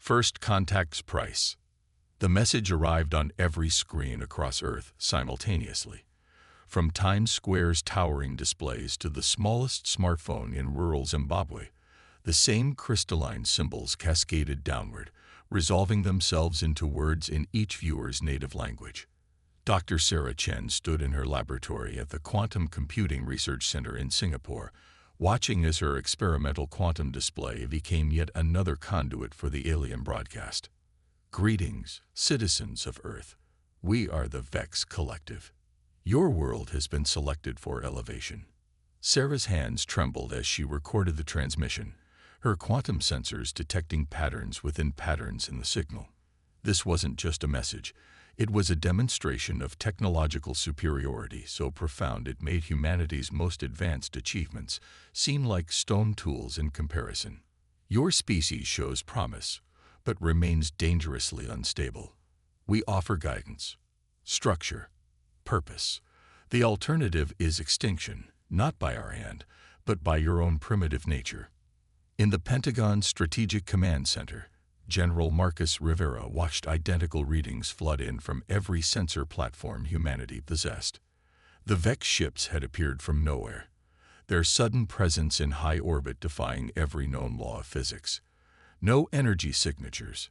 First contact's price. The message arrived on every screen across Earth simultaneously. From Times Square's towering displays to the smallest smartphone in rural Zimbabwe, the same crystalline symbols cascaded downward, resolving themselves into words in each viewer's native language. Dr. Sarah Chen stood in her laboratory at the Quantum Computing Research Center in Singapore, watching as her experimental quantum display became yet another conduit for the alien broadcast. Greetings, citizens of Earth. We are the Vex Collective. Your world has been selected for elevation. Sarah's hands trembled as she recorded the transmission, her quantum sensors detecting patterns within patterns in the signal. This wasn't just a message. It was a demonstration of technological superiority so profound it made humanity's most advanced achievements seem like stone tools in comparison. Your species shows promise, but remains dangerously unstable. We offer guidance, structure, purpose. The alternative is extinction, not by our hand, but by your own primitive nature. In the Pentagon's Strategic Command Center, General Marcus Rivera watched identical readings flood in from every sensor platform humanity possessed. The Vex ships had appeared from nowhere, their sudden presence in high orbit defying every known law of physics. No energy signatures,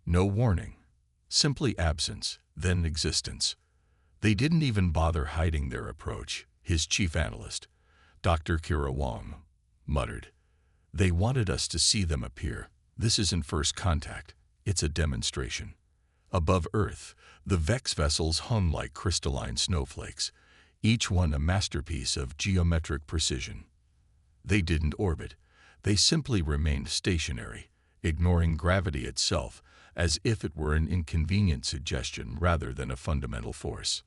no warning, simply absence, then existence. They didn't even bother hiding their approach, his chief analyst, Dr. Kira Wong, muttered. They wanted us to see them appear. This isn't first contact, it's a demonstration. Above Earth, the Vex vessels hung like crystalline snowflakes, each one a masterpiece of geometric precision. They didn't orbit, they simply remained stationary, ignoring gravity itself as if it were an inconvenient suggestion rather than a fundamental force.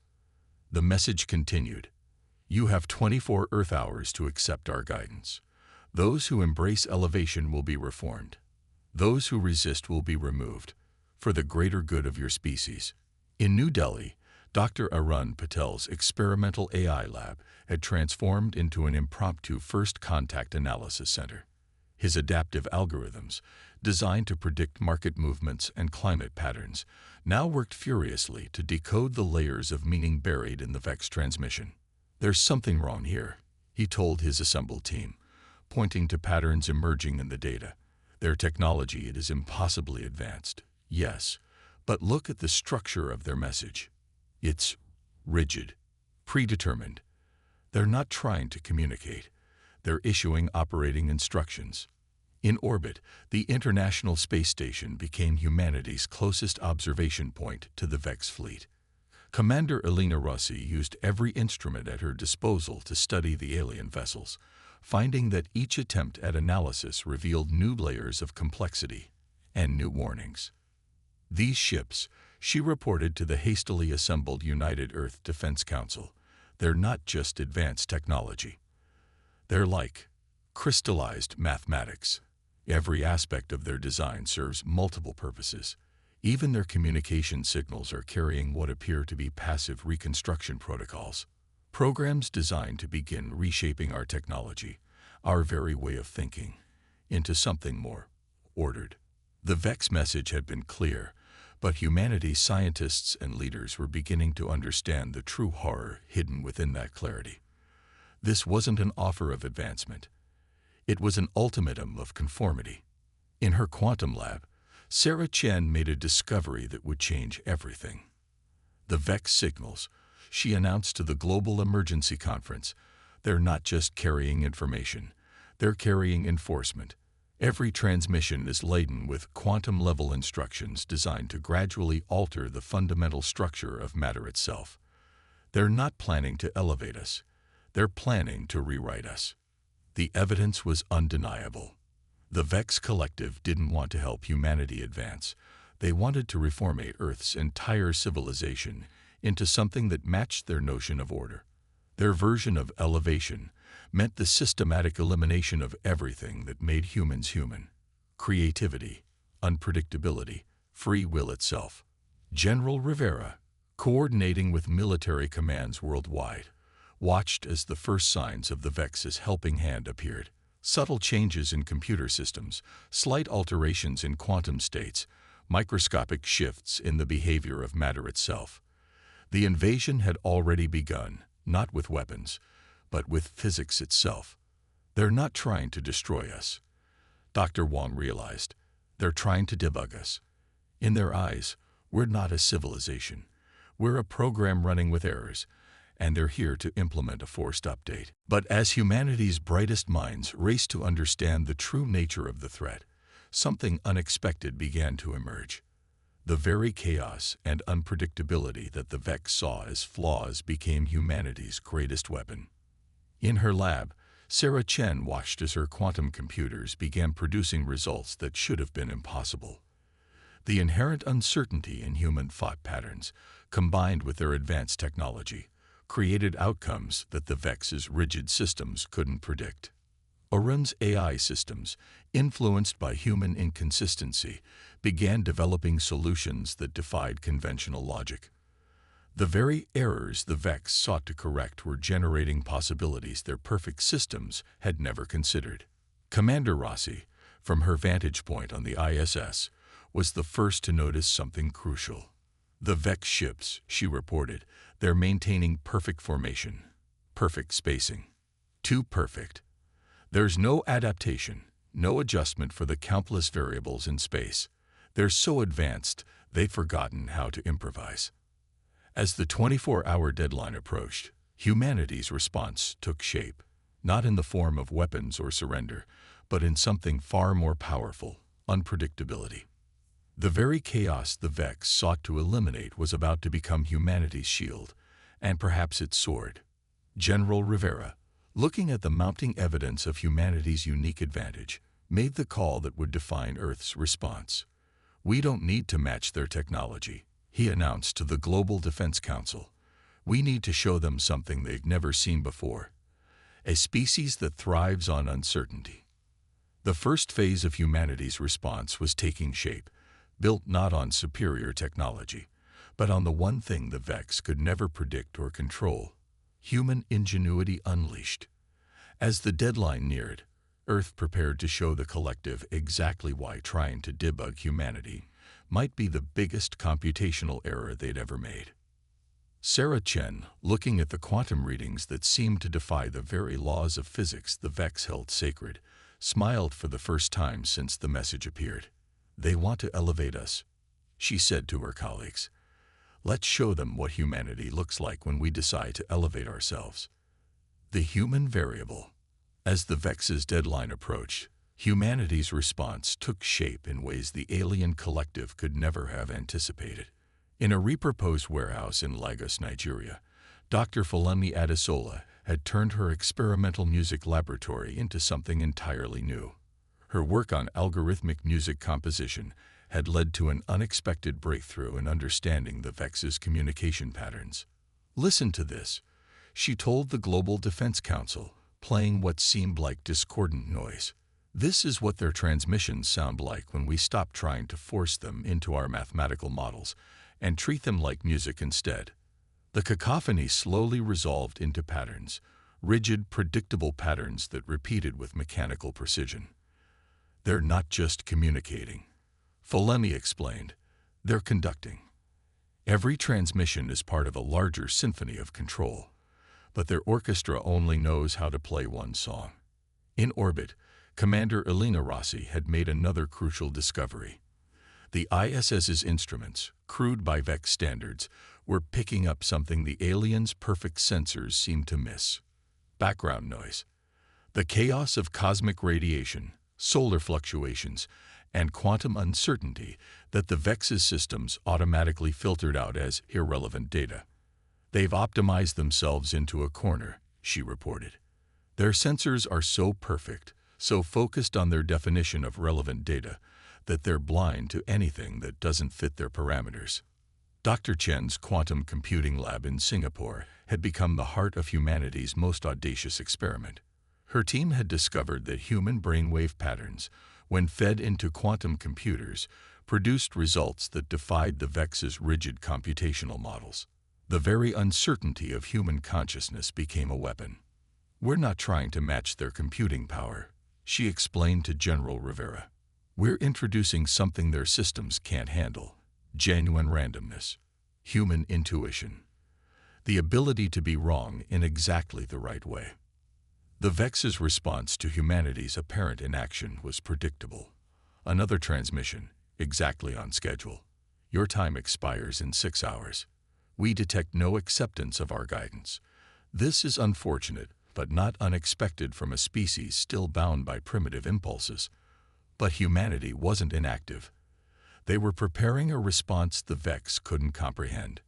The message continued. You have 24 Earth hours to accept our guidance. Those who embrace elevation will be reformed. Those who resist will be removed, for the greater good of your species. In New Delhi, Dr. Arun Patel's experimental AI lab had transformed into an impromptu first contact analysis center. His adaptive algorithms, designed to predict market movements and climate patterns, now worked furiously to decode the layers of meaning buried in the Vex transmission. There's something wrong here, he told his assembled team, pointing to patterns emerging in the data. Their technology, it is impossibly advanced, yes, but look at the structure of their message. It's rigid, predetermined. They're not trying to communicate. They're issuing operating instructions. In orbit, the International Space Station became humanity's closest observation point to the Vex fleet. Commander Elena Rossi used every instrument at her disposal to study the alien vessels, finding that each attempt at analysis revealed new layers of complexity and new warnings. These ships, she reported to the hastily assembled United Earth Defense Council, they're not just advanced technology. They're like crystallized mathematics. Every aspect of their design serves multiple purposes. Even their communication signals are carrying what appear to be passive reconstruction protocols. Programs designed to begin reshaping our technology, our very way of thinking, into something more ordered. The Vex message had been clear, but humanity's scientists and leaders were beginning to understand the true horror hidden within that clarity. This wasn't an offer of advancement. It was an ultimatum of conformity. In her quantum lab, Sarah Chen made a discovery that would change everything. The Vex signals, she announced to the Global Emergency Conference, they're not just carrying information, they're carrying enforcement. Every transmission is laden with quantum-level instructions designed to gradually alter the fundamental structure of matter itself. They're not planning to elevate us. They're planning to rewrite us. The evidence was undeniable. The Vex Collective didn't want to help humanity advance. They wanted to reformate Earth's entire civilization into something that matched their notion of order. Their version of elevation meant the systematic elimination of everything that made humans human. Creativity, unpredictability, free will itself. General Rivera, coordinating with military commands worldwide, watched as the first signs of the Vex's helping hand appeared. Subtle changes in computer systems, slight alterations in quantum states, microscopic shifts in the behavior of matter itself. The invasion had already begun, not with weapons, but with physics itself. They're not trying to destroy us, Dr. Wong realized. They're trying to debug us. In their eyes, we're not a civilization. We're a program running with errors, and they're here to implement a forced update. But as humanity's brightest minds raced to understand the true nature of the threat, something unexpected began to emerge. The very chaos and unpredictability that the Vex saw as flaws became humanity's greatest weapon. In her lab, Sarah Chen watched as her quantum computers began producing results that should have been impossible. The inherent uncertainty in human thought patterns, combined with their advanced technology, created outcomes that the Vex's rigid systems couldn't predict. Orion's AI systems, influenced by human inconsistency, began developing solutions that defied conventional logic. The very errors the Vex sought to correct were generating possibilities their perfect systems had never considered. Commander Rossi, from her vantage point on the ISS, was the first to notice something crucial. The Vex ships, she reported, they're maintaining perfect formation, perfect spacing. Too perfect. There's no adaptation, no adjustment for the countless variables in space. They're so advanced, they've forgotten how to improvise. As the 24-hour deadline approached, humanity's response took shape, not in the form of weapons or surrender, but in something far more powerful: unpredictability. The very chaos the Vex sought to eliminate was about to become humanity's shield, and perhaps its sword. General Rivera, looking at the mounting evidence of humanity's unique advantage, made the call that would define Earth's response. "We don't need to match their technology," he announced to the Global Defense Council. "We need to show them something they've never seen before. A species that thrives on uncertainty." The first phase of humanity's response was taking shape, built not on superior technology, but on the one thing the Vex could never predict or control: human ingenuity unleashed. As the deadline neared, Earth prepared to show the collective exactly why trying to debug humanity might be the biggest computational error they'd ever made. Sarah Chen, looking at the quantum readings that seemed to defy the very laws of physics the Vex held sacred, smiled for the first time since the message appeared. "They want to elevate us," she said to her colleagues. "Let's show them what humanity looks like when we decide to elevate ourselves." The human variable. As the Vex's deadline approached, humanity's response took shape in ways the alien collective could never have anticipated. In a repurposed warehouse in Lagos, Nigeria, Dr. Fulani Adesola had turned her experimental music laboratory into something entirely new. Her work on algorithmic music composition had led to an unexpected breakthrough in understanding the Vex's communication patterns. "Listen to this," she told the Global Defense Council, playing what seemed like discordant noise. "This is what their transmissions sound like when we stop trying to force them into our mathematical models and treat them like music instead." The cacophony slowly resolved into patterns, rigid, predictable patterns that repeated with mechanical precision. "They're not just communicating," Fulani explained. "They're conducting. Every transmission is part of a larger symphony of control, but their orchestra only knows how to play one song." In orbit, Commander Elena Rossi had made another crucial discovery. The ISS's instruments, crude by Vex standards, were picking up something the aliens' perfect sensors seemed to miss: background noise. The chaos of cosmic radiation, solar fluctuations, and quantum uncertainty that the Vex's systems automatically filtered out as irrelevant data. "They've optimized themselves into a corner," she reported. "Their sensors are so perfect, so focused on their definition of relevant data, that they're blind to anything that doesn't fit their parameters." Dr. Chen's quantum computing lab in Singapore had become the heart of humanity's most audacious experiment. Her team had discovered that human brainwave patterns, when fed into quantum computers, produced results that defied the Vex's rigid computational models. The very uncertainty of human consciousness became a weapon. "We're not trying to match their computing power," She explained to General Rivera. We're introducing something their systems can't handle. Genuine randomness. Human intuition. The ability to be wrong in exactly the right way. The Vex's response to humanity's apparent inaction was predictable. Another transmission, exactly on schedule. Your time expires in 6 hours. We detect no acceptance of our guidance. This is unfortunate, but not unexpected from a species still bound by primitive impulses. But humanity wasn't inactive. They were preparing a response the Vex couldn't comprehend.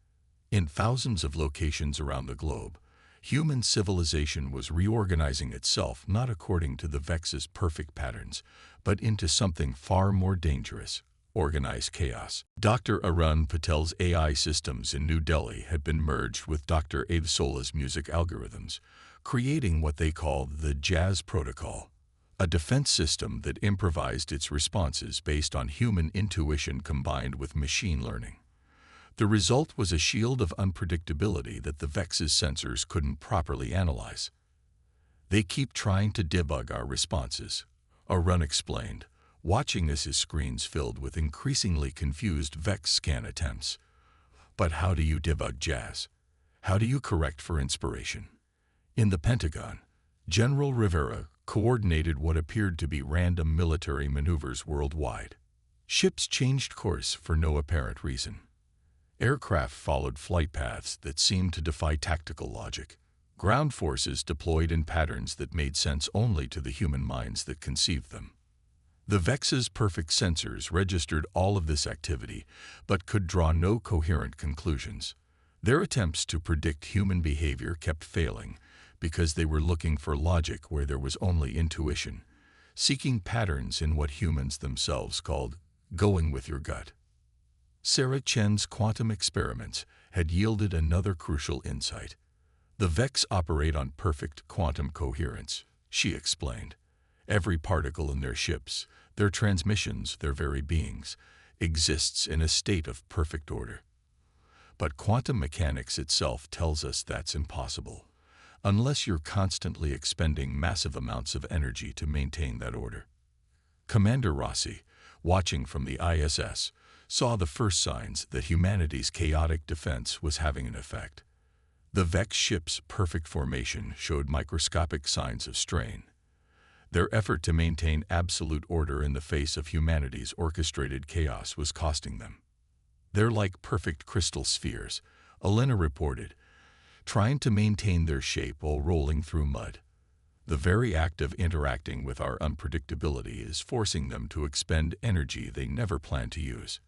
In thousands of locations around the globe, human civilization was reorganizing itself not according to the Vex's perfect patterns, but into something far more dangerous, organized chaos. Dr. Arun Patel's AI systems in New Delhi had been merged with Dr. Adesola's music algorithms, creating what they called the Jazz Protocol, a defense system that improvised its responses based on human intuition combined with machine learning. The result was a shield of unpredictability that the Vex's sensors couldn't properly analyze. They keep trying to debug our responses, Arun explained, watching as his screens filled with increasingly confused Vex scan attempts. But how do you debug jazz? How do you correct for inspiration? In the Pentagon, General Rivera coordinated what appeared to be random military maneuvers worldwide. Ships changed course for no apparent reason. Aircraft followed flight paths that seemed to defy tactical logic. Ground forces deployed in patterns that made sense only to the human minds that conceived them. The Vex's perfect sensors registered all of this activity, but could draw no coherent conclusions. Their attempts to predict human behavior kept failing because they were looking for logic where there was only intuition, seeking patterns in what humans themselves called going with your gut. Sarah Chen's quantum experiments had yielded another crucial insight. The Vex operate on perfect quantum coherence, she explained. Every particle in their ships, their transmissions, their very beings, exists in a state of perfect order. But quantum mechanics itself tells us that's impossible, unless you're constantly expending massive amounts of energy to maintain that order. Commander Rossi, watching from the ISS, saw the first signs that humanity's chaotic defense was having an effect. The Vex ship's perfect formation showed microscopic signs of strain. Their effort to maintain absolute order in the face of humanity's orchestrated chaos was costing them. They're like perfect crystal spheres, Elena reported, trying to maintain their shape while rolling through mud. The very act of interacting with our unpredictability is forcing them to expend energy they never planned to use.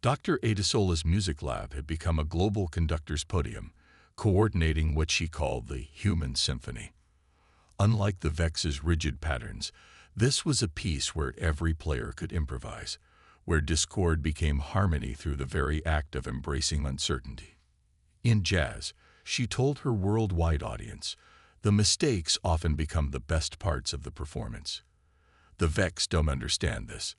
Dr. Adesola's music lab had become a global conductor's podium, coordinating what she called the human symphony. Unlike the Vex's rigid patterns, this was a piece where every player could improvise, where discord became harmony through the very act of embracing uncertainty. In jazz, she told her worldwide audience, the mistakes often become the best parts of the performance. The Vex don't understand this.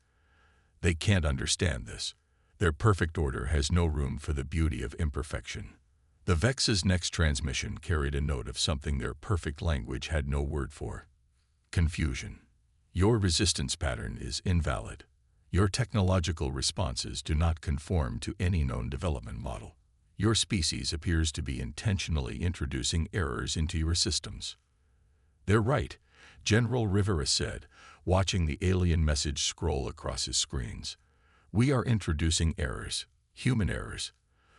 They can't understand this. Their perfect order has no room for the beauty of imperfection. The Vex's next transmission carried a note of something their perfect language had no word for. Confusion. Your resistance pattern is invalid. Your technological responses do not conform to any known development model. Your species appears to be intentionally introducing errors into your systems. They're right, General Rivera said, watching the alien message scroll across his screens. We are introducing errors, human errors,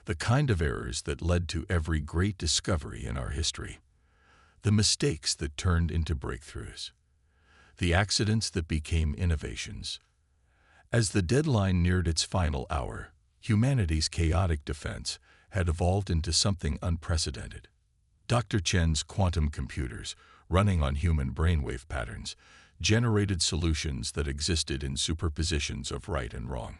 the kind of errors that led to every great discovery in our history. The mistakes that turned into breakthroughs. The accidents that became innovations. As the deadline neared its final hour, humanity's chaotic defense had evolved into something unprecedented. Dr. Chen's quantum computers, running on human brainwave patterns, generated solutions that existed in superpositions of right and wrong.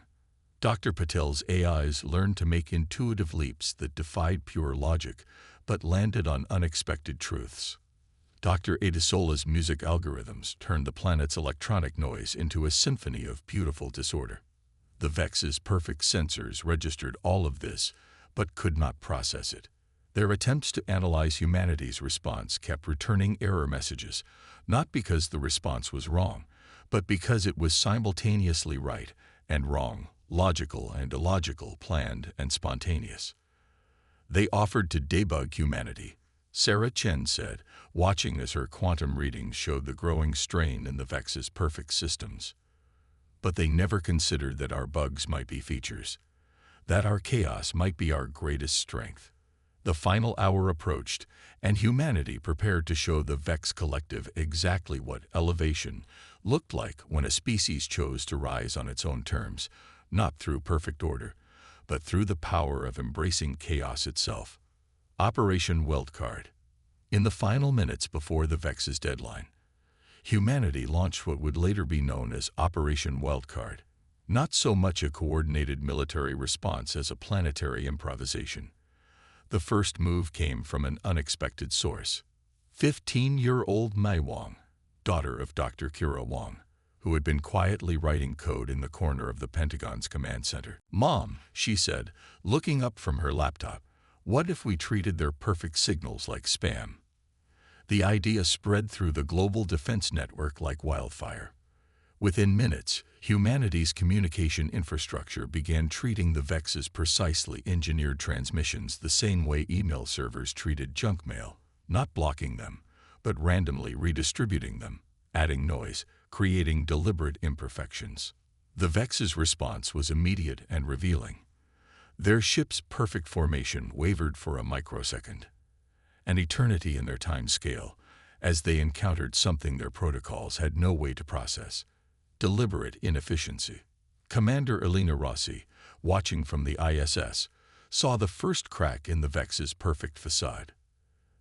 Dr. Patel's AIs learned to make intuitive leaps that defied pure logic, but landed on unexpected truths. Dr. Adesola's music algorithms turned the planet's electronic noise into a symphony of beautiful disorder. The Vex's perfect sensors registered all of this, but could not process it. Their attempts to analyze humanity's response kept returning error messages, not because the response was wrong, but because it was simultaneously right and wrong, logical and illogical, planned and spontaneous. They offered to debug humanity, Sarah Chen said, watching as her quantum readings showed the growing strain in the Vex's perfect systems. But they never considered that our bugs might be features, that our chaos might be our greatest strength. The final hour approached, and humanity prepared to show the Vex Collective exactly what elevation looked like when a species chose to rise on its own terms, not through perfect order, but through the power of embracing chaos itself. Operation Wildcard. In the final minutes before the Vex's deadline, humanity launched what would later be known as Operation Wildcard, not so much a coordinated military response as a planetary improvisation. The first move came from an unexpected source. 15-year-old Mai Wang, daughter of Dr. Kira Wang, who had been quietly writing code in the corner of the Pentagon's command center. "Mom," she said, looking up from her laptop, "what if we treated their perfect signals like spam?" The idea spread through the global defense network like wildfire. Within minutes, humanity's communication infrastructure began treating the Vex's precisely engineered transmissions the same way email servers treated junk mail, not blocking them, but randomly redistributing them, adding noise, creating deliberate imperfections. The Vex's response was immediate and revealing. Their ship's perfect formation wavered for a microsecond, an eternity in their time scale, as they encountered something their protocols had no way to process: deliberate inefficiency. Commander Elena Rossi, watching from the ISS, saw the first crack in the Vex's perfect facade.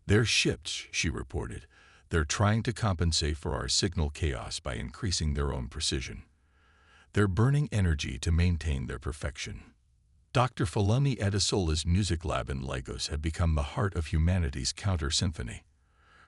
"They're ships," she reported. "They're trying to compensate for our signal chaos by increasing their own precision. They're burning energy to maintain their perfection." Dr. Falemi Edisola's music lab in Lagos had become the heart of humanity's counter-symphony.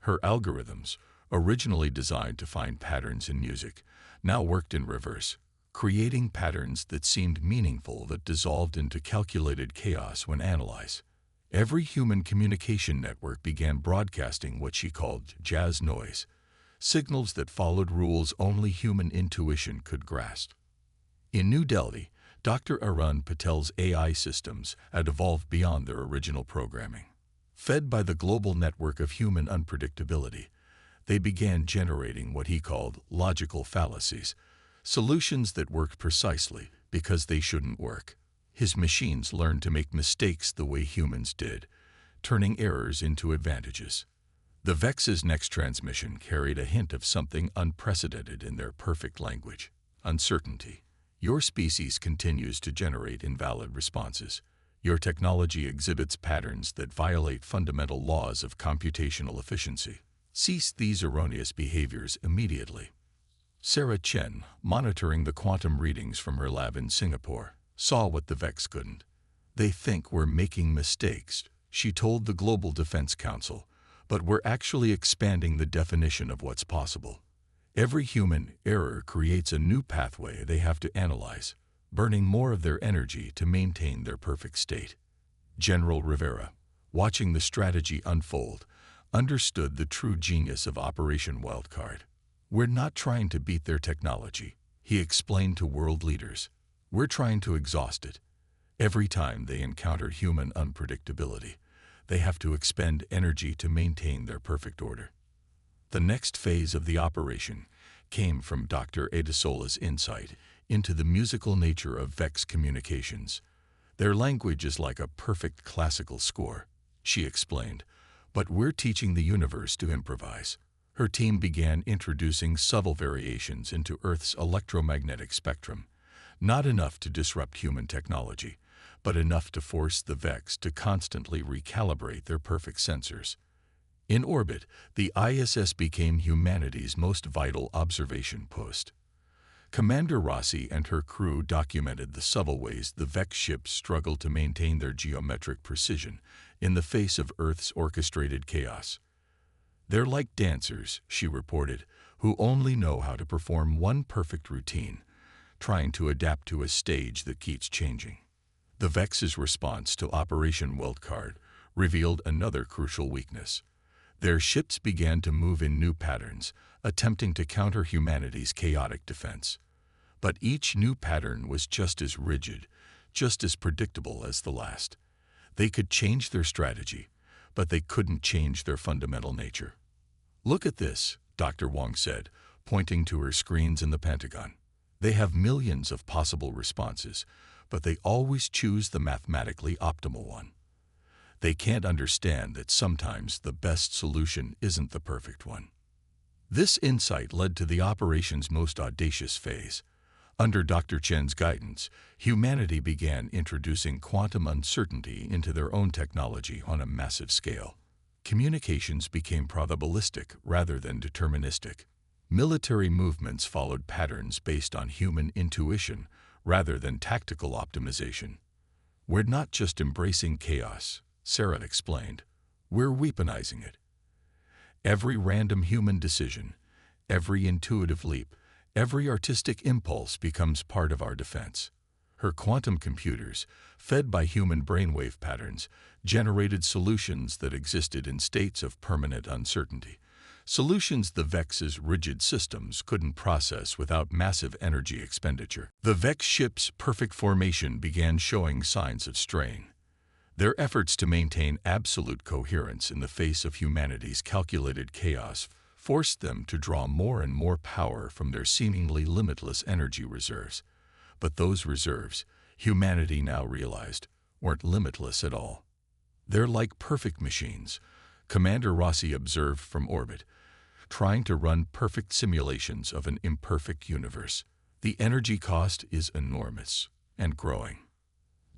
Her algorithms, originally designed to find patterns in music, now worked in reverse, creating patterns that seemed meaningful that dissolved into calculated chaos when analyzed. Every human communication network began broadcasting what she called jazz noise, signals that followed rules only human intuition could grasp. In New Delhi, Dr. Arun Patel's AI systems had evolved beyond their original programming. Fed by the global network of human unpredictability, they began generating what he called logical fallacies, solutions that worked precisely because they shouldn't work. His machines learned to make mistakes the way humans did, turning errors into advantages. The Vex's next transmission carried a hint of something unprecedented in their perfect language: uncertainty. "Your species continues to generate invalid responses. Your technology exhibits patterns that violate fundamental laws of computational efficiency. Cease these erroneous behaviors immediately." Sarah Chen, monitoring the quantum readings from her lab in Singapore, saw what the Vex couldn't. "They think we're making mistakes," she told the Global Defense Council, "but we're actually expanding the definition of what's possible. Every human error creates a new pathway they have to analyze, burning more of their energy to maintain their perfect state." General Rivera, watching the strategy unfold, understood the true genius of Operation Wildcard. "We're not trying to beat their technology," he explained to world leaders. "We're trying to exhaust it. Every time they encounter human unpredictability, they have to expend energy to maintain their perfect order." The next phase of the operation came from Dr. Edisola's insight into the musical nature of Vex communications. "Their language is like a perfect classical score," she explained, "but we're teaching the universe to improvise." Her team began introducing subtle variations into Earth's electromagnetic spectrum, not enough to disrupt human technology, but enough to force the Vex to constantly recalibrate their perfect sensors. In orbit, the ISS became humanity's most vital observation post. Commander Rossi and her crew documented the subtle ways the Vex ships struggled to maintain their geometric precision in the face of Earth's orchestrated chaos. "They're like dancers," she reported, "who only know how to perform one perfect routine, trying to adapt to a stage that keeps changing." The Vex's response to Operation Wildcard revealed another crucial weakness. Their ships began to move in new patterns, attempting to counter humanity's chaotic defense. But each new pattern was just as rigid, just as predictable as the last. They could change their strategy, but they couldn't change their fundamental nature. "Look at this," Dr. Wong said, pointing to her screens in the Pentagon. "They have millions of possible responses, but they always choose the mathematically optimal one. They can't understand that sometimes the best solution isn't the perfect one." This insight led to the operation's most audacious phase. Under Dr. Chen's guidance, humanity began introducing quantum uncertainty into their own technology on a massive scale. Communications became probabilistic rather than deterministic. Military movements followed patterns based on human intuition rather than tactical optimization. "We're not just embracing chaos," Sarah explained. "We're weaponizing it. Every random human decision, every intuitive leap, every artistic impulse becomes part of our defense." Her quantum computers, fed by human brainwave patterns, generated solutions that existed in states of permanent uncertainty. Solutions the Vex's rigid systems couldn't process without massive energy expenditure. The Vex ship's perfect formation began showing signs of strain. Their efforts to maintain absolute coherence in the face of humanity's calculated chaos forced them to draw more and more power from their seemingly limitless energy reserves. But those reserves, humanity now realized, weren't limitless at all. "They're like perfect machines," Commander Rossi observed from orbit, "trying to run perfect simulations of an imperfect universe. The energy cost is enormous and growing."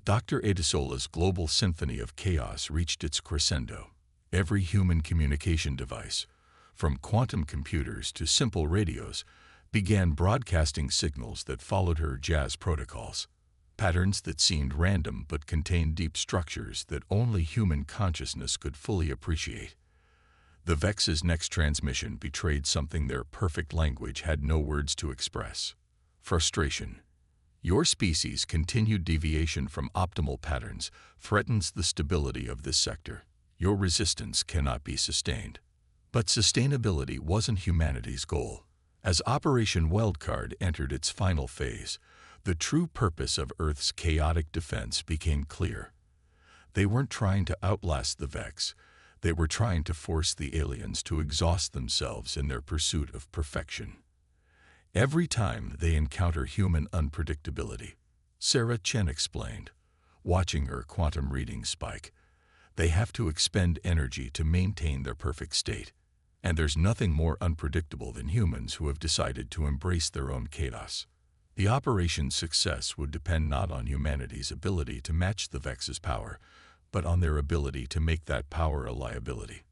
Dr. Adesola's global symphony of chaos reached its crescendo. Every human communication device, from quantum computers to simple radios, began broadcasting signals that followed her jazz protocols. Patterns that seemed random but contained deep structures that only human consciousness could fully appreciate. The Vex's next transmission betrayed something their perfect language had no words to express: frustration. "Your species' continued deviation from optimal patterns threatens the stability of this sector. Your resistance cannot be sustained." But sustainability wasn't humanity's goal. As Operation Wildcard entered its final phase, the true purpose of Earth's chaotic defense became clear. They weren't trying to outlast the Vex. They were trying to force the aliens to exhaust themselves in their pursuit of perfection. Every time they encounter human unpredictability, Sarah Chen explained, watching her quantum readings spike, they have to expend energy to maintain their perfect state. And there's nothing more unpredictable than humans who have decided to embrace their own chaos. The operation's success would depend not on humanity's ability to match the Vex's power, but on their ability to make that power a liability.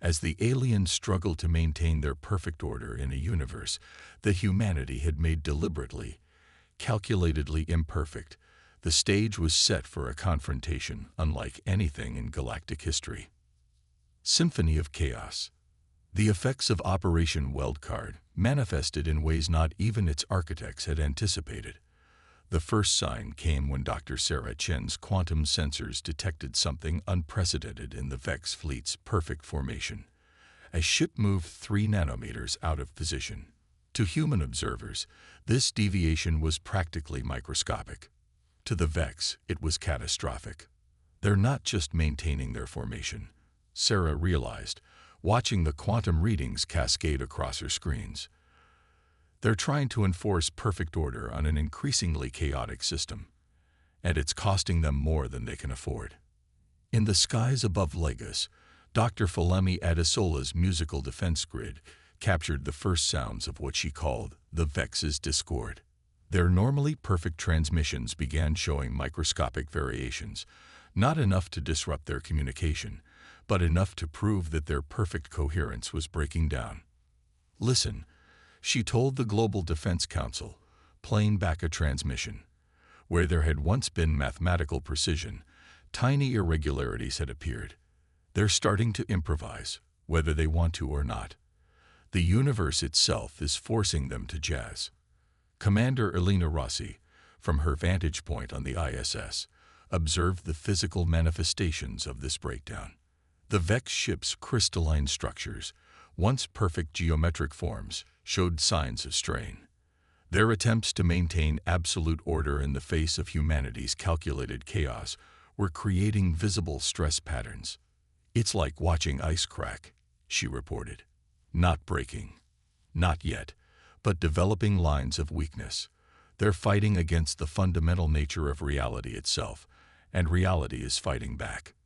As the aliens struggled to maintain their perfect order in a universe that humanity had made deliberately, calculatedly imperfect, the stage was set for a confrontation unlike anything in galactic history. Symphony of Chaos. The effects of Operation Wildcard manifested in ways not even its architects had anticipated. The first sign came when Dr. Sarah Chen's quantum sensors detected something unprecedented in the Vex fleet's perfect formation. A ship moved 3 nanometers out of position. To human observers, this deviation was practically microscopic. To the Vex, it was catastrophic. They're not just maintaining their formation, Sarah realized, watching the quantum readings cascade across her screens. They're trying to enforce perfect order on an increasingly chaotic system, and it's costing them more than they can afford. In the skies above Lagos, Dr. Falemi Adesola's musical defense grid captured the first sounds of what she called the Vex's discord. Their normally perfect transmissions began showing microscopic variations, not enough to disrupt their communication, but enough to prove that their perfect coherence was breaking down. "Listen," she told the Global Defense Council, playing back a transmission. Where there had once been mathematical precision, tiny irregularities had appeared. They're starting to improvise, whether they want to or not. The universe itself is forcing them to jazz. Commander Elena Rossi, from her vantage point on the ISS, observed the physical manifestations of this breakdown. The Vex ship's crystalline structures, once perfect geometric forms, showed signs of strain. Their attempts to maintain absolute order in the face of humanity's calculated chaos were creating visible stress patterns. "It's like watching ice crack," she reported. "Not breaking. Not yet, but developing lines of weakness. They're fighting against the fundamental nature of reality itself, and reality is fighting back."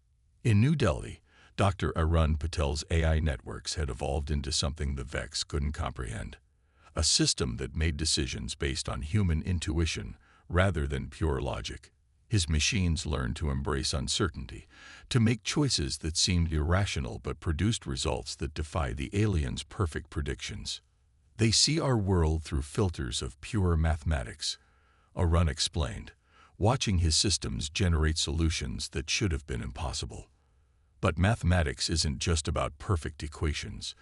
In New Delhi, Dr. Arun Patel's AI networks had evolved into something the Vex couldn't comprehend. A system that made decisions based on human intuition rather than pure logic. His machines learned to embrace uncertainty, to make choices that seemed irrational but produced results that defy the aliens' perfect predictions. "They see our world through filters of pure mathematics," Arun explained, watching his systems generate solutions that should have been impossible. But mathematics isn't just about perfect equations.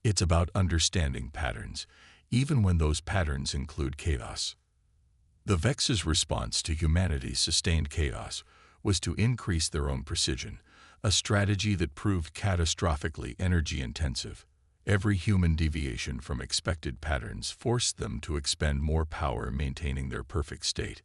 It's about understanding patterns, even when those patterns include chaos. The Vex's response to humanity's sustained chaos was to increase their own precision, a strategy that proved catastrophically energy-intensive. Every human deviation from expected patterns forced them to expend more power maintaining their perfect state.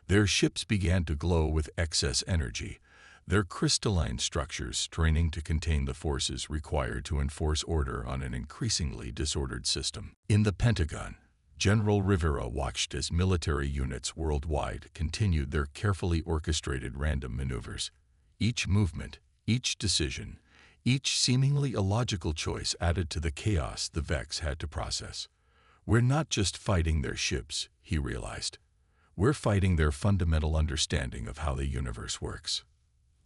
Their ships began to glow with excess energy, their crystalline structures straining to contain the forces required to enforce order on an increasingly disordered system. In the Pentagon, General Rivera watched as military units worldwide continued their carefully orchestrated random maneuvers. Each movement, each decision, each seemingly illogical choice added to the chaos the Vex had to process. "We're not just fighting their ships," he realized. "We're fighting their fundamental understanding of how the universe works."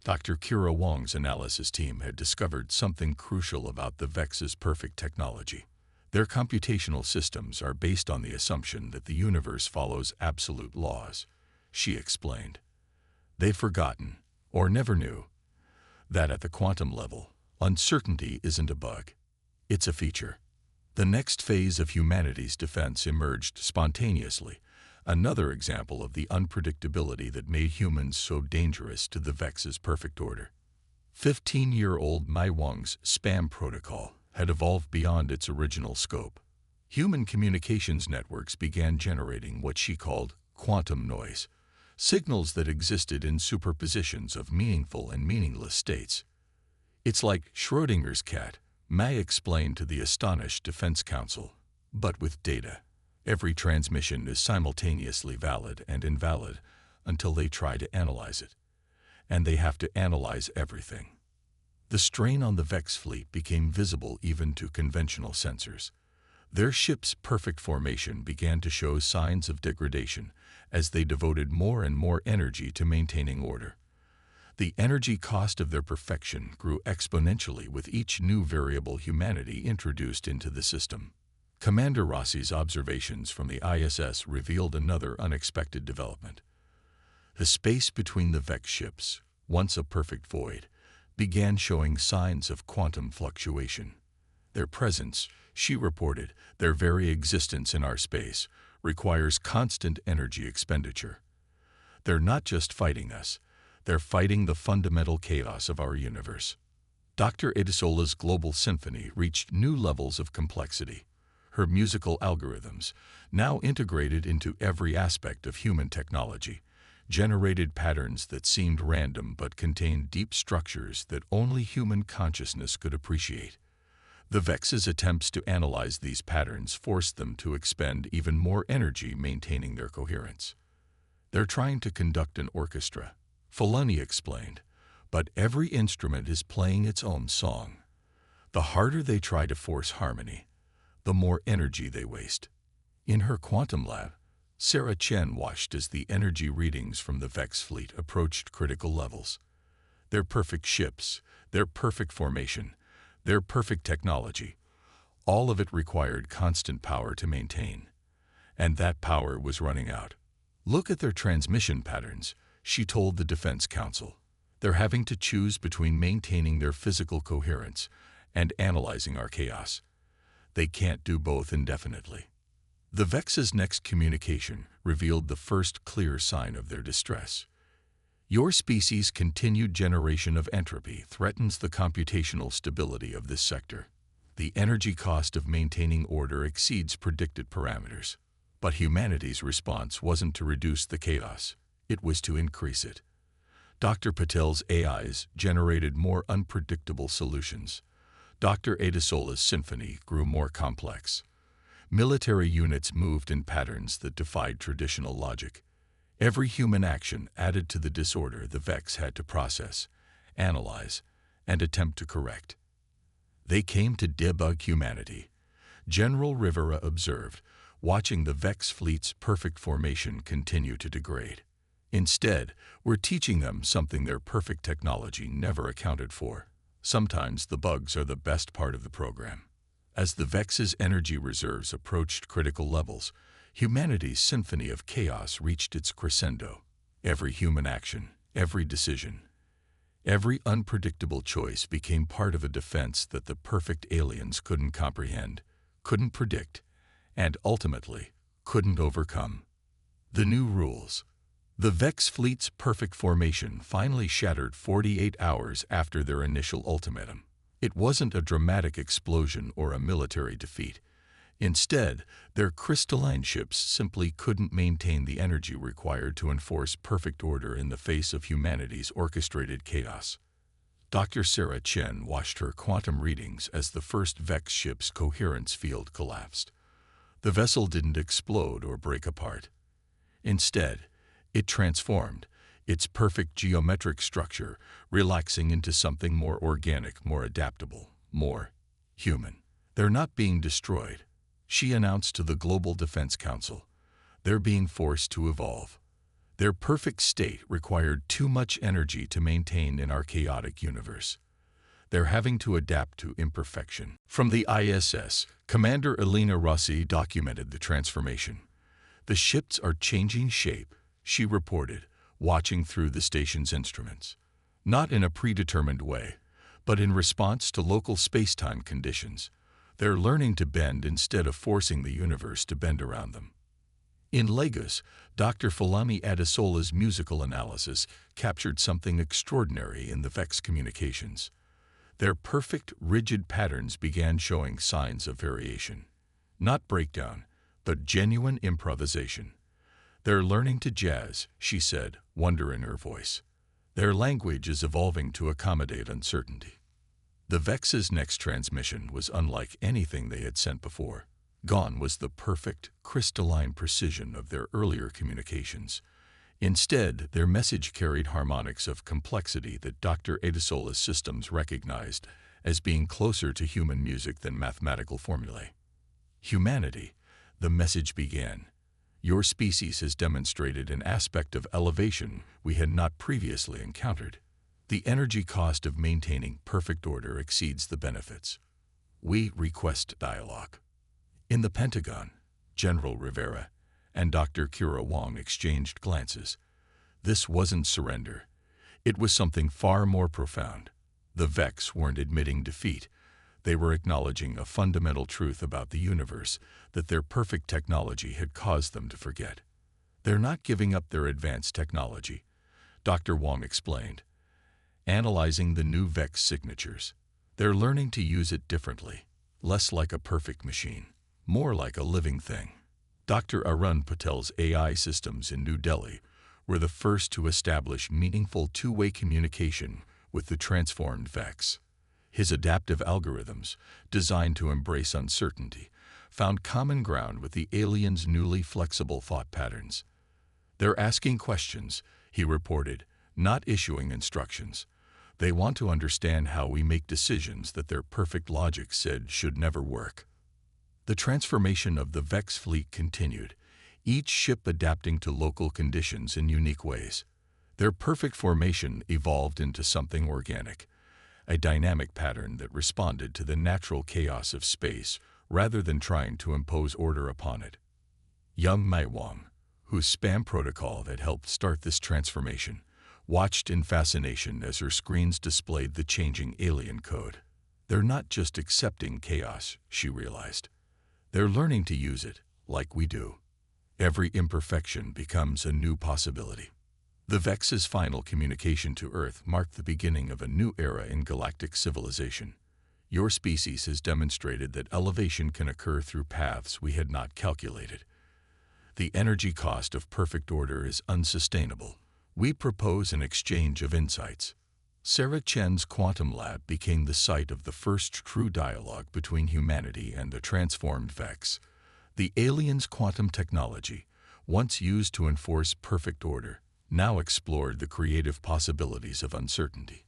Dr. Kira Wong's analysis team had discovered something crucial about the Vex's perfect technology. Their computational systems are based on the assumption that the universe follows absolute laws, she explained. They've forgotten, or never knew, that at the quantum level, uncertainty isn't a bug. It's a feature. The next phase of humanity's defense emerged spontaneously, another example of the unpredictability that made humans so dangerous to the Vex's perfect order. 15-year-old Mai Wang's spam protocol had evolved beyond its original scope. Human communications networks began generating what she called quantum noise, signals that existed in superpositions of meaningful and meaningless states. "It's like Schrödinger's cat," Mai explained to the astonished Defense Council, "but with data. Every transmission is simultaneously valid and invalid until they try to analyze it. And they have to analyze everything." The strain on the Vex fleet became visible even to conventional sensors. Their ship's perfect formation began to show signs of degradation as they devoted more and more energy to maintaining order. The energy cost of their perfection grew exponentially with each new variable humanity introduced into the system. Commander Rossi's observations from the ISS revealed another unexpected development. The space between the Vex ships, once a perfect void, began showing signs of quantum fluctuation. "Their presence," she reported, "their very existence in our space, requires constant energy expenditure. They're not just fighting us, they're fighting the fundamental chaos of our universe." Dr. Edisola's global symphony reached new levels of complexity. Her musical algorithms, now integrated into every aspect of human technology, generated patterns that seemed random but contained deep structures that only human consciousness could appreciate. The Vex's attempts to analyze these patterns forced them to expend even more energy maintaining their coherence. "They're trying to conduct an orchestra," Filoni explained, "but every instrument is playing its own song. The harder they try to force harmony, the more energy they waste." In her quantum lab, Sarah Chen watched as the energy readings from the Vex fleet approached critical levels. Their perfect ships, their perfect formation, their perfect technology, all of it required constant power to maintain. And that power was running out. "Look at their transmission patterns," she told the Defense Council. "They're having to choose between maintaining their physical coherence and analyzing our chaos. They can't do both indefinitely." The Vex's next communication revealed the first clear sign of their distress. Your species' continued generation of entropy threatens the computational stability of this sector. The energy cost of maintaining order exceeds predicted parameters. But humanity's response wasn't to reduce the chaos, it was to increase it. Dr. Patel's AIs generated more unpredictable solutions. Dr. Adesola's symphony grew more complex. Military units moved in patterns that defied traditional logic. Every human action added to the disorder the Vex had to process, analyze, and attempt to correct. They came to debug humanity. General Rivera observed, watching the Vex fleet's perfect formation continue to degrade. Instead, we're teaching them something their perfect technology never accounted for. Sometimes the bugs are the best part of the program. As the Vex's energy reserves approached critical levels, humanity's symphony of chaos reached its crescendo. Every human action, every decision, every unpredictable choice became part of a defense that the perfect aliens couldn't comprehend, couldn't predict, and ultimately couldn't overcome. The new rules. The Vex fleet's perfect formation finally shattered 48 hours after their initial ultimatum. It wasn't a dramatic explosion or a military defeat. Instead, their crystalline ships simply couldn't maintain the energy required to enforce perfect order in the face of humanity's orchestrated chaos. Dr. Sarah Chen watched her quantum readings as the first Vex ship's coherence field collapsed. The vessel didn't explode or break apart. Instead, it transformed, its perfect geometric structure relaxing into something more organic, more adaptable, more human. They're not being destroyed, she announced to the Global Defense Council. They're being forced to evolve. Their perfect state required too much energy to maintain in our chaotic universe. They're having to adapt to imperfection. From the ISS, Commander Elena Rossi documented the transformation. The ships are changing shape, she reported, watching through the station's instruments. Not in a predetermined way, but in response to local space-time conditions. They're learning to bend instead of forcing the universe to bend around them. In Lagos, Dr. Falami Adesola's musical analysis captured something extraordinary in the Vex communications. Their perfect, rigid patterns began showing signs of variation. Not breakdown, but genuine improvisation. They're learning to jazz, she said, wonder in her voice. Their language is evolving to accommodate uncertainty. The Vex's next transmission was unlike anything they had sent before. Gone was the perfect, crystalline precision of their earlier communications. Instead, their message carried harmonics of complexity that Dr. Adesola's systems recognized as being closer to human music than mathematical formulae. Humanity, the message began. Your species has demonstrated an aspect of elevation we had not previously encountered. The energy cost of maintaining perfect order exceeds the benefits. We request dialogue. In the Pentagon, General Rivera and Dr. Kira Wong exchanged glances. This wasn't surrender. It was something far more profound. The Vex weren't admitting defeat. They were acknowledging a fundamental truth about the universe that their perfect technology had caused them to forget. They're not giving up their advanced technology, Dr. Wong explained, analyzing the new Vex signatures. They're learning to use it differently, less like a perfect machine, more like a living thing. Dr. Arun Patel's AI systems in New Delhi were the first to establish meaningful two-way communication with the transformed Vex. His adaptive algorithms, designed to embrace uncertainty, found common ground with the aliens' newly flexible thought patterns. They're asking questions, he reported, not issuing instructions. They want to understand how we make decisions that their perfect logic said should never work. The transformation of the Vex fleet continued, each ship adapting to local conditions in unique ways. Their perfect formation evolved into something organic, a dynamic pattern that responded to the natural chaos of space rather than trying to impose order upon it. Young Mai Wang, whose spam protocol had helped start this transformation, watched in fascination as her screens displayed the changing alien code. They're not just accepting chaos, she realized. They're learning to use it, like we do. Every imperfection becomes a new possibility. The Vex's final communication to Earth marked the beginning of a new era in galactic civilization. Your species has demonstrated that elevation can occur through paths we had not calculated. The energy cost of perfect order is unsustainable. We propose an exchange of insights. Sarah Chen's quantum lab became the site of the first true dialogue between humanity and the transformed Vex. The aliens' quantum technology, once used to enforce perfect order, now explored the creative possibilities of uncertainty.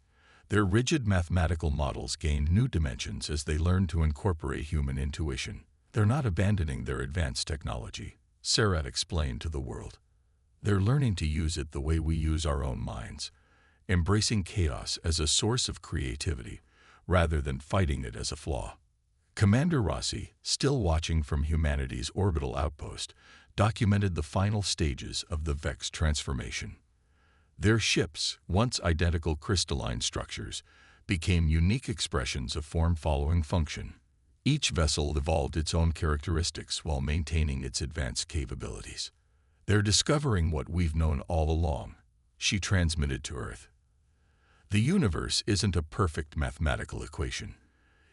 Their rigid mathematical models gained new dimensions as they learned to incorporate human intuition. They're not abandoning their advanced technology, Sarah explained to the world. They're learning to use it the way we use our own minds, embracing chaos as a source of creativity rather than fighting it as a flaw. Commander Rossi, still watching from humanity's orbital outpost, documented the final stages of the Vex transformation. Their ships, once identical crystalline structures, became unique expressions of form-following function. Each vessel evolved its own characteristics while maintaining its advanced capabilities. They're discovering what we've known all along, she transmitted to Earth. The universe isn't a perfect mathematical equation.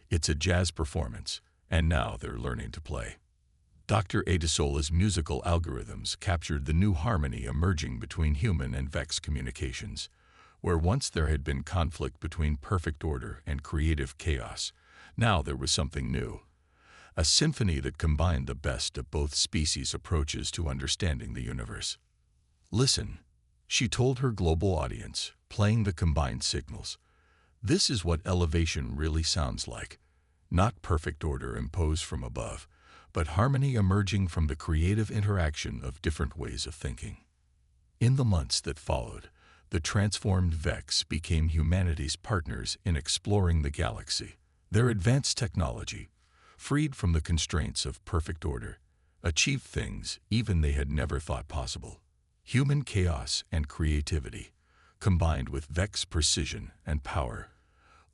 It's a jazz performance, and now they're learning to play. Dr. Adesola's musical algorithms captured the new harmony emerging between human and Vex communications. Where once there had been conflict between perfect order and creative chaos, now there was something new. A symphony that combined the best of both species' approaches to understanding the universe. Listen, she told her global audience, playing the combined signals. This is what elevation really sounds like. Not perfect order imposed from above, but harmony emerging from the creative interaction of different ways of thinking. In the months that followed, the transformed Vex became humanity's partners in exploring the galaxy. Their advanced technology, freed from the constraints of perfect order, achieved things even they had never thought possible. Human chaos and creativity, combined with Vex precision and power,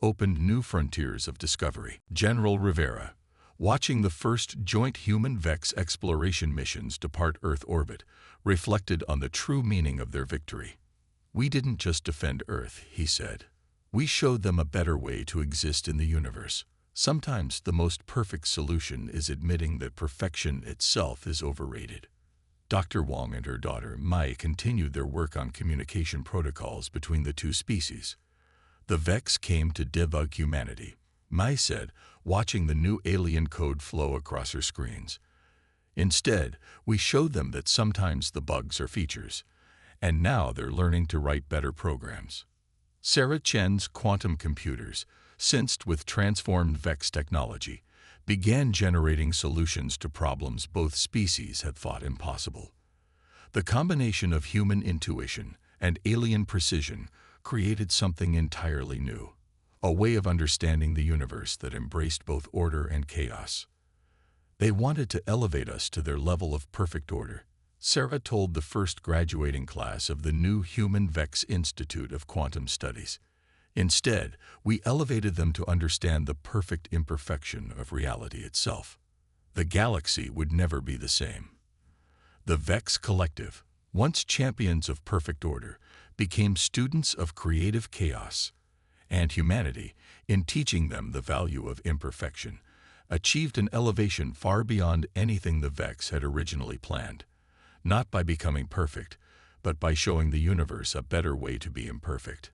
opened new frontiers of discovery. General Rivera, watching the first joint human-Vex exploration missions depart Earth orbit, reflected on the true meaning of their victory. We didn't just defend Earth, he said. We showed them a better way to exist in the universe. Sometimes the most perfect solution is admitting that perfection itself is overrated. Dr. Wong and her daughter, Mai, continued their work on communication protocols between the two species. The Vex came to debug humanity, Mai said, watching the new alien code flow across her screens. Instead, we showed them that sometimes the bugs are features, and now they're learning to write better programs. Sarah Chen's quantum computers, synced with transformed Vex technology, began generating solutions to problems both species had thought impossible. The combination of human intuition and alien precision created something entirely new, a way of understanding the universe that embraced both order and chaos. They wanted to elevate us to their level of perfect order, Sarah told the first graduating class of the new Human Vex Institute of Quantum Studies. Instead, we elevated them to understand the perfect imperfection of reality itself. The galaxy would never be the same. The Vex Collective, once champions of perfect order, became students of creative chaos, and humanity, in teaching them the value of imperfection, achieved an elevation far beyond anything the Vex had originally planned, not by becoming perfect, but by showing the universe a better way to be imperfect.